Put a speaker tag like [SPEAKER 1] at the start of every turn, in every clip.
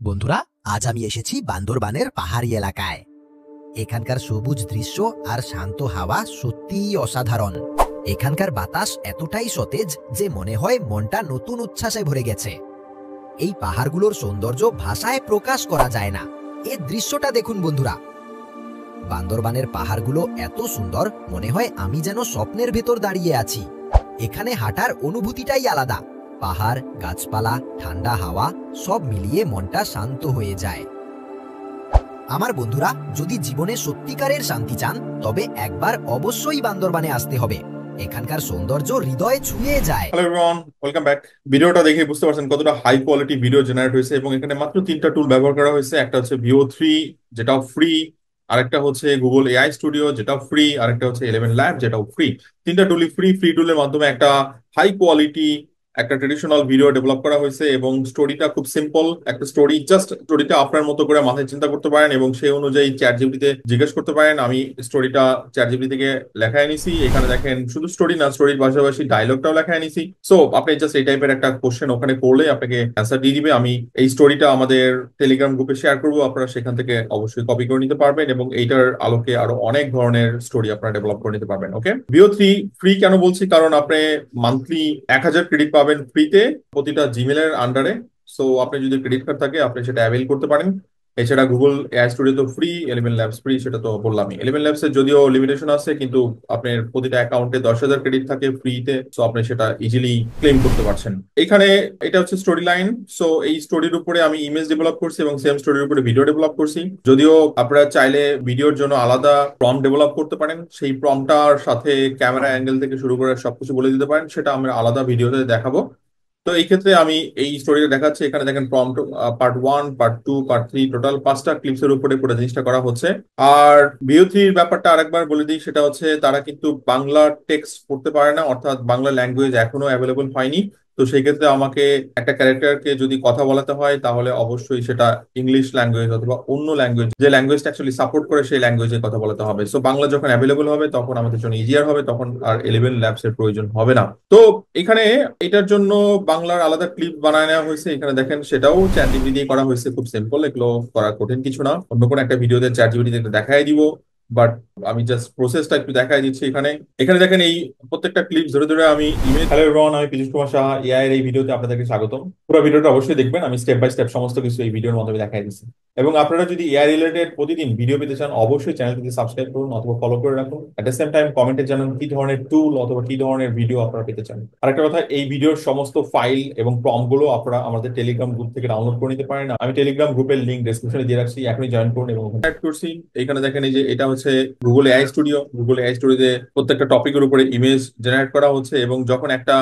[SPEAKER 1] বন্ধুরা, আজ আমি এসেছি বান্দরবানের পাহাড়ি এলাকায়। এখানকার সবুজ দৃশ্য আর শান্ত হাওয়া সত্যিই অসাধারণ। এখানকার বাতাস এতটাই সতেজ যে মনে হয় মনটা নতুন উচ্ছ্বাসে ভরে গেছে। এই পাহাড়গুলোর সৌন্দর্য ভাষায় প্রকাশ করা যায় না। এই দৃশ্যটা দেখুন বন্ধুরা, বান্দরবানের পাহাড়গুলো এত সুন্দর, মনে হয় আমি যেন স্বপ্নের ভেতর দাঁড়িয়ে আছি। এখানে হাঁটার অনুভূতিটাই আলাদা। পাহাড়, গাছপালা, ঠান্ডা হাওয়া সব মিলিয়ে মনটা শান্ত হয়ে যায়। আমার বন্ধুরা, যদি জীবনে সত্যিকারের শান্তি চান তবে একবার অবশ্যই বান্দরবানে আসতে হবে। এখানকার সৌন্দর্য হৃদয়ে ছুঁয়ে যায়।
[SPEAKER 2] Hello everyone, welcome back. ভিডিওটা দেখে বুঝতে পারছেন কতটা হাই কোয়ালিটি ভিডিও জেনারেট হয়েছে এবং এখানে মাত্র তিনটা টুল ব্যবহার করা হয়েছে। একটা হচ্ছে VO3, যেটাও ফ্রি, আরেকটা হচ্ছে গুগল এআই স্টুডিও, যেটাও ফ্রি, আরেকটা হচ্ছে 11 ল্যাব, যেটাও ফ্রি। তিনটা টুলই ফ্রি। ফ্রি টুলের মাধ্যমে একটা হাই কোয়ালিটি একটা ট্রেডিশনাল ভিডিও ডেভেলপ করা হয়েছে এবং স্টোরিটা খুব সিম্পল একটা স্টোরি। জাস্ট স্টোরিটা আপনার মতো করে মাথায় চিন্তা করতে পারেন এবং সেই অনুযায়ী চ্যাট জিপিটিতে জিজ্ঞেস করতে পারেন। আমি স্টোরিটা চ্যাট জিপিটি থেকে লেখায় নিছি। এখানে দেখেন শুধু স্টোরি না, স্টোরির পাশাপাশি ডায়লগটাও লেখায় নিছি। সো আপনি জাস্ট এই টাইপের একটা কোশ্চেন ওখানে করলে আপনাকে অ্যান্সার দিয়ে দিবে। আমি এই স্টোরিটা আমাদের টেলিগ্রাম গ্রুপে শেয়ার করবো, আপনারা সেখান থেকে অবশ্যই কপি করে নিতে পারবেন এবং এইটার আলোকে আরো অনেক ধরনের স্টোরি আপনারা ডেভেলপ করে নিতে পারবেন। ওকে, VO3 ফ্রি কেন বলছি, কারণ আপনি মান্থলি 1000 ক্রেডিট পাবেন ফ্রিতে প্রতিটা জিমেল এর আন্ডারে। সো আপনি যদি ক্রেডিট কার্ড থাকে আপনি সেটা অ্যাভেল করতে পারেন। এছাড়া গুগল এআই স্টুডিও তো ফ্রি, 11 ল্যাবস ফ্রি, সেটা তো বললামই। 11 ল্যাবস এর যদিও লিমিটেশন আছে, কিন্তু আপনার প্রতিটা অ্যাকাউন্টে 10,000 ক্রেডিট থাকে ফ্রিতে। সো আপনি সেটা ইজিলি ক্লেম করতে পারছেন। এখানে এটা হচ্ছে স্টোরি লাইন। সো এই স্টোরির উপরে আমি ইমেজ ডেভেলপ করছি এবং সেম স্টোরির উপরে ভিডিও ডেভেলপ করছি। যদিও আপনারা চাইলে ভিডিওর জন্য আলাদা প্রম্পট ডেভেলপ করতে পারেন, সেই প্রম্পটটার সাথে ক্যামেরা অ্যাঙ্গেল থেকে শুরু করে সবকিছু বলে দিতে পারেন, সেটা আমরা আলাদা ভিডিওতে দেখাবো। তো এই ক্ষেত্রে আমি এই স্টোরিটা দেখাচ্ছি। এখানে দেখেন prompt part 1, part 2, part 3, total 5টা ক্লিপস এর উপরে পুরো জিনিসটা করা হচ্ছে। আর VO3 ব্যাপারটা আরেকবার বলে দিই, সেটা হচ্ছে তারা কিন্তু বাংলা টেক্সট পড়তে পারে না, অর্থাৎ বাংলা ল্যাঙ্গুয়েজ এখনো অ্যাভেলেবল হয়নি। তো সেই ক্ষেত্রে আমাকে একটা ক্যারেক্টারকে যদি কথা বলাতে হয় তাহলে অবশ্যই সেটা ইংলিশ ল্যাঙ্গুয়েজ অথবা অন্য ল্যাঙ্গুয়েজ, যে ল্যাঙ্গুয়েজটা অ্যাকচুয়ালি সাপোর্ট করে সেই ল্যাঙ্গুয়েজে কথা বলাতে হবে। সো বাংলা যখন অ্যাভেলেবল হবে তখন আমাদের জন্য ইজিয়ার হবে, তখন আর 11 ল্যাবস এর প্রয়োজন হবে না। তো এখানে এটার জন্য বাংলার আলাদা ক্লিপ বানায় নেওয়া হয়েছে। এখানে দেখেন সেটাও চ্যাট জিপিটি দিয়ে করা হয়েছে, খুব সিম্পল, এগুলো করা কঠিন কিছু না। অন্য কোনো একটা ভিডিওতে চ্যাট জিপিটি দেখাই দিব, বাট আমি জাস্ট প্রসেসটা একটু দেখাই দিচ্ছি। এখানে এখানে দেখেন এই প্রত্যেকটা ক্লিপ ধরে ধরে আমি ইমেজ। হ্যালো এভরিওয়ান, আমি পীযুষ কুমার সাহা, এআই এর এই ভিডিওতে আপনাদেরকে স্বাগতম। পুরো ভিডিওটা অবশ্যই দেখবেন, আমি স্টেপ বাই স্টেপ সমস্ত কিছু এই ভিডিওর মাধ্যমে দেখাই দিচ্ছি। এবং আপনারা যদি এআই রিলেটেড প্রতিদিন ভিডিও পেতে চান অবশ্যই চ্যানেলটিকে সাবস্ক্রাইব করুন অথবা ফলো করে রাখুন। এট দ্য সেম টাইম কমেন্টে জানান কি ধরনের টুল অথবা কি ধরনের ভিডিও আপনারা পেতে চান। আরেকটা কথা, এই ভিডিওর সমস্ত ফাইল এবং প্রম্পট গুলো আপনারা আমাদের টেলিগ্রাম গ্রুপ থেকে ডাউনলোড করে নিতে পারেন। আমি টেলিগ্রাম গ্রুপের লিংক ডেসক্রিপশনে দিয়ে রাখছি, এখনই জয়েন করুন এবং অ্যাড করছি। এখানে দেখেন এই যে এটা হচ্ছে Google AI studio. Google AI স্টুডিওতে প্রত্যেকটা টপিকের উপরে ইমেজ জেনারেট করা হচ্ছে এবং যখন একটা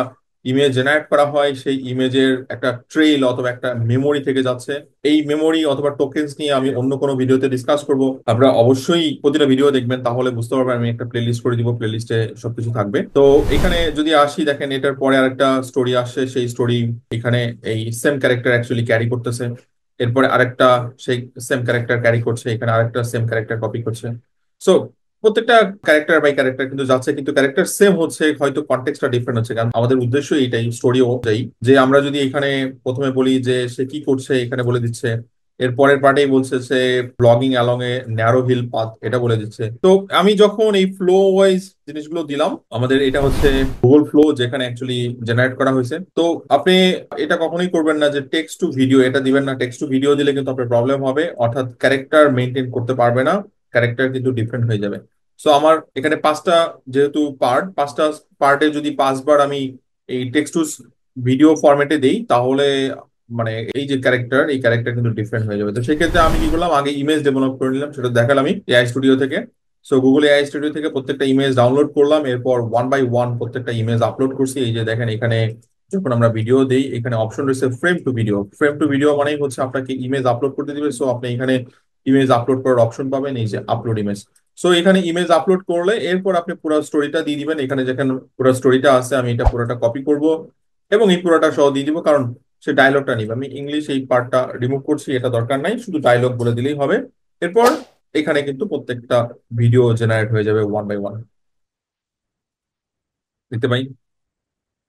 [SPEAKER 2] ইমেজ জেনারেট করা হয় সেই ইমেজের একটা ট্রেইল অথবা একটা মেমোরি থেকে যাচ্ছে। এই মেমোরি অথবা টোকেনস নিয়ে আমি অন্য কোনো ভিডিওতে ডিসকাস করব। আপনারা অবশ্যই প্রতিটা ভিডিও দেখবেন, তাহলে বুঝতে পারবেন। আমি একটা প্লেলিস্ট করে দিব, প্লেলিস্টে সবকিছু থাকবে। তো এখানে যদি আসি, দেখেন এটার পরে আরেকটা স্টোরি আসছে। সেই স্টোরি এখানে এই সেম ক্যারেক্টার অ্যাকচুয়ালি ক্যারি করতেছে। এরপরে আরেকটা সেই সেম ক্যারেক্টার ক্যারি করছে, এখানে আরেকটা সেম ক্যারেক্টার কপি করছে। সো প্রত্যেকটা ক্যারেক্টার বাই ক্যারেক্টার কিন্তু যাচ্ছে, কিন্তু ক্যারেক্টার সেম হচ্ছে, হয়তো কনটেক্সটটা ডিফারেন্ট হচ্ছে। কারণ আমাদের উদ্দেশ্য এইটাই, স্টোরি অনুযায়ী, যে আমরা যদি এখানে প্রথমে বলি যে সে কি করছে, এখানে বলে দিচ্ছে। এর পরের পার্টেই বলছে সে blogging along a narrow hill path, এটা বলে দিচ্ছে। তো আমি যখন এই ফ্লো ওয়াইজ জিনিসগুলো দিলাম, আমাদের এটা হচ্ছে গুগল ফ্লো যেখানে অ্যাকচুয়ালি জেনারেট করা হয়েছে। তো আপনি এটা কখনোই করবেন না যে টেক্সট টু ভিডিও এটা দিবেন না। টেক্সট টু ভিডিও দিলে কিন্তু আপনার প্রবলেম হবে, অর্থাৎ ক্যারেক্টার মেনটেন করতে পারবে না, ক্যারেক্টার কিন্তু ডিফারেন্ট হয়ে যাবে। সো আমার এখানে 5টা যেহেতু পার্ট, 5টা পার্টে যদি 5বার আমি এই টেক্সট টু ভিডিও ফরম্যাটে দেই তাহলে মানে এই যে ক্যারেক্টার, এই ক্যারেক্টার কিন্তু ডিফারেন্ট হয়ে যাবে। তো সেক্ষেত্রে আমি কি করলাম, আগে ইমেজ ডেভেলপ করে নিলাম, সেটা দেখালাম আমি এআই স্টুডিও থেকে। সো গুগল এআই স্টুডিও থেকে প্রত্যেকটা ইমেজ ডাউনলোড করলাম, এরপর 1 বাই 1 প্রত্যেকটা ইমেজ আপলোড করছি। এই যে দেখেন এখানে যখন আমরা ভিডিও দেই এখানে অপশন রয়েছে frame to video. Frame to video মানেই হচ্ছে আপনাকে ইমেজ আপলোড করতে দিবে। সো আপনি এখানে ইমেজ আপলোড করার অপশন পাবেন, এই যে আপলোড ইমেজ। সো এখানে ইমেজ আপলোড করলে এরপর আপনি পুরো স্টোরিটা দিয়ে দিবেন। এখানে যেখানে পুরো স্টোরিটা আছে আমি এটা পুরোটা কপি করব এবং এই পুরোটা সহ দিয়ে দিব, কারণ সে ডায়লগটা নিবে। আমি ইংলিশ এই পার্টটা রিমুভ করছি, এটা দরকার নাই, শুধু ডায়লগ বলে দিলেই হবে। এরপর এখানে কিন্তু প্রত্যেকটা ভিডিও জেনারেট হয়ে যাবে 1 বাই 1, দেখতে পাই।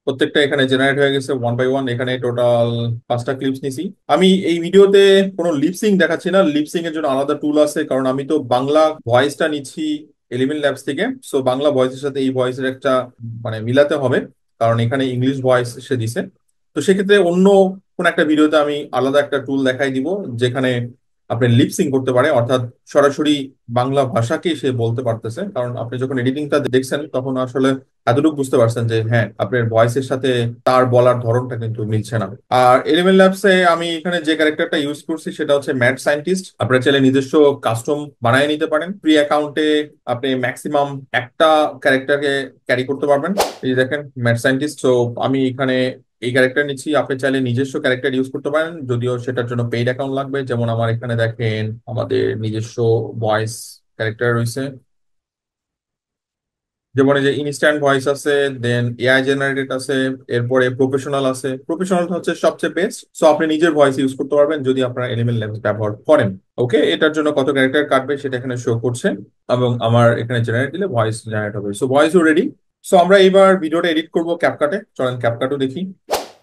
[SPEAKER 2] প্রত্যেকটা এখানে জেনারেট হয়ে গেছে ওয়ান বাই ওয়ান। এখানে টোটাল 5টা ক্লিপস নিছি। আমি এই ভিডিওতে কোনো লিপসিং দেখাচ্ছি না, লিপসিং এর জন্য আলাদা টুল আছে, কারণ আমি তো বাংলা ভয়েসটা নিচ্ছি এলিমেন্ট ল্যাবস থেকে। সো বাংলা ভয়েসের সাথে এই ভয়েসের একটা মানে মিলাতে হবে, কারণ এখানে ইংলিশ ভয়েস সে দিছে। তো সেক্ষেত্রে অন্য কোন একটা ভিডিওতে আমি আলাদা একটা টুল দেখাই দিব, যেখানে আপনি লিপসিং করতে পারে, অর্থাৎ সরাসরি বাংলা ভাষাকে সে বলতে পারতেছে। কারণ আপনি যখন এডিটিংটা দেখছেন তখন আসলে এতটুকু বুঝতে পারছেন যে হ্যাঁ, আপনার ভয়েসের সাথে তার বলার ধরনটা কিন্তু মিলছে না। আর এলিমেন্ট ল্যাবসে আমি এখানে যে ক্যারেক্টারটা ইউজ করছি সেটা হচ্ছে ম্যাড সায়েন্টিস্ট। আপনারা চাইলে নিজস্ব কাস্টম বানিয়ে নিতে পারেন। ফ্রি অ্যাকাউন্টে আপনি ম্যাক্সিমাম একটা ক্যারেক্টারকে ক্যারি করতে পারবেন। এই যে দেখেন ম্যাড সায়েন্টিস্ট। তো আমি এখানে এই ক্যারেক্টার নিচ্ছি। আপনি চাইলে নিজস্ব ক্যারেক্টার ইউজ করতে পারেন, যদিও সেটার জন্য পেইড অ্যাকাউন্ট লাগবে। যেমন আমার এখানে দেখেন আমাদের নিজস্ব ভয়েস ক্যারেক্টার রয়েছে, যেমন এই যে ইনস্ট্যান্ট ভয়েস আছে, দেন এআই জেনারেটেড আছে, এরপরে প্রফেশনাল আছে। প্রফেশনাল হচ্ছে সবচেয়ে বেস্ট। সো আপনি নিজের ভয়েস ইউজ করতে পারবেন যদি আপনারা এলিমেন্ট ল্যাবস ব্যবহার করেন। ওকে, এটার জন্য কত ক্যারেক্টার কাটবে সেটা এখানে শো করছে, এবং আমার এখানে জেনারেট দিলে ভয়েস জেনারেট হবে। সো ভয়েসও রেডি। সো আমরা এইবার ভিডিওটা এডিট করব ক্যাপকাটে। চলেন ক্যাপকাটও দেখি।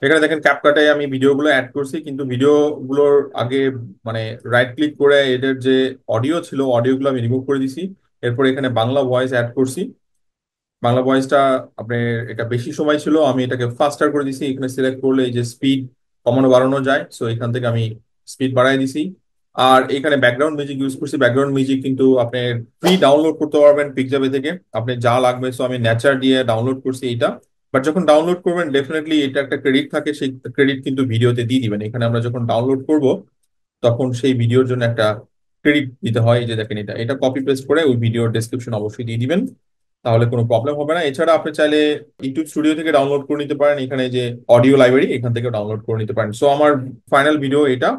[SPEAKER 2] এখানে দেখেন ক্যাপকাটে আমি ভিডিওগুলো অ্যাড করছি, কিন্তু ভিডিওগুলোর আগে মানে রাইট ক্লিক করে এদের যে অডিও ছিল অডিওগুলো আমি রিমুভ করে দিছি। এরপর এখানে বাংলা ভয়েস অ্যাড করছি। বাংলা ভয়েসটা আপনার এটা বেশি সময় ছিল, আমি এটাকে ফাস্টার করে দিছি। এখানে সিলেক্ট করলে এই যে স্পিড কমানো বাড়ানো যায়, সো এখান থেকে আমি স্পিড বাড়াই দিছি। আর এখানে ব্যাকগ্রাউন্ড মিউজিক ইউজ করছি। ব্যাকগ্রাউন্ড মিউজিক কিন্তু আপনি ফ্রি ডাউনলোড করতে পারবেন পিকজাবে থেকে, আপনি যা লাগবে। সো আমি নেচার দিয়ে ডাউনলোড করছি এইটা। বাট যখন ডাউনলোড করবেন ডেফিনেটলি এটা একটা ক্রেডিট থাকে, সেই ক্রেডিট কিন্তু ভিডিওতে দিয়ে দিবেন। এখানে আমরা যখন ডাউনলোড করব তখন সেই ভিডিওর জন্য একটা ক্রেডিট দিতে হয়। এই যে দেখেন, এটা এটা কপি পেস্ট করে ওই ভিডিওর ডেসক্রিপশন অবশ্যই দিয়ে দিবেন, তাহলে কোনো প্রবলেম হবে না। এছাড়া আপনি চাইলে ইউটিউব স্টুডিও থেকে ডাউনলোড করে নিতে পারেন। এখানে যে অডিও লাইব্রেরি এখান থেকে ডাউনলোড করে নিতে পারেন। সো আমার ফাইনাল ভিডিও এটা,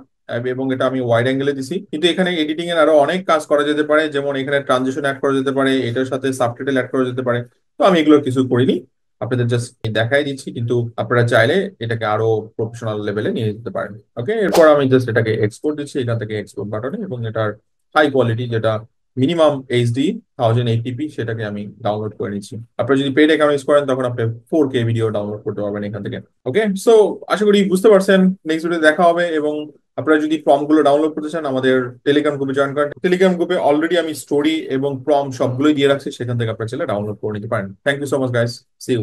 [SPEAKER 2] এবং এটা আমি ওয়াইড অ্যাঙ্গেলে দিছি। কিন্তু এখানে এডিটিং এর আরো অনেক কাজ করা যেতে পারে, যেমন এখানে ট্রানজিশন অ্যাড করা যেতে পারে, এটার সাথে সাবটাইটেল অ্যাড করা যেতে পারে। তো আমি এগুলো কিছু করিনি, আপনাদের জাস্ট দেখাই দিচ্ছি। কিন্তু আপনারা চাইলে এটাকে আরো প্রফেশনাল লেভেলে নিয়ে যেতে পারেন। ওকে, এরপর আমি জাস্ট এটাকে এক্সপোর্ট দিচ্ছি এখান থেকে এক্সপোর্ট বাটনে, এবং এটার হাই কোয়ালিটি যেটা মিনিমাম এইচডি 1080p সেটাকে আমি ডাউনলোড করে নিচ্ছি। আপনারা যদি পেড অ্যাকাউন্ট ইউজ করেন তখন আপনি 4K ভিডিও ডাউনলোড করতে পারবেন এখান থেকে। ওকে, সো আশা করি বুঝতে পারছেন। নেক্সট ভিডিও দেখা হবে। এবং আপনারা যদি ফর্ম গুলো ডাউনলোড করতে চান আমাদের টেলিগ্রাম গ্রুপে জয়েন করেন। টেলিগ্রাম গ্রুপে অলরেডি আমি স্টোরি এবং ফর্ম সবগুলোই দিয়ে রাখছি, সেখান থেকে আপনারা চাইলে ডাউনলোড করে নিতে পারেন। Thank you so much guys, see you.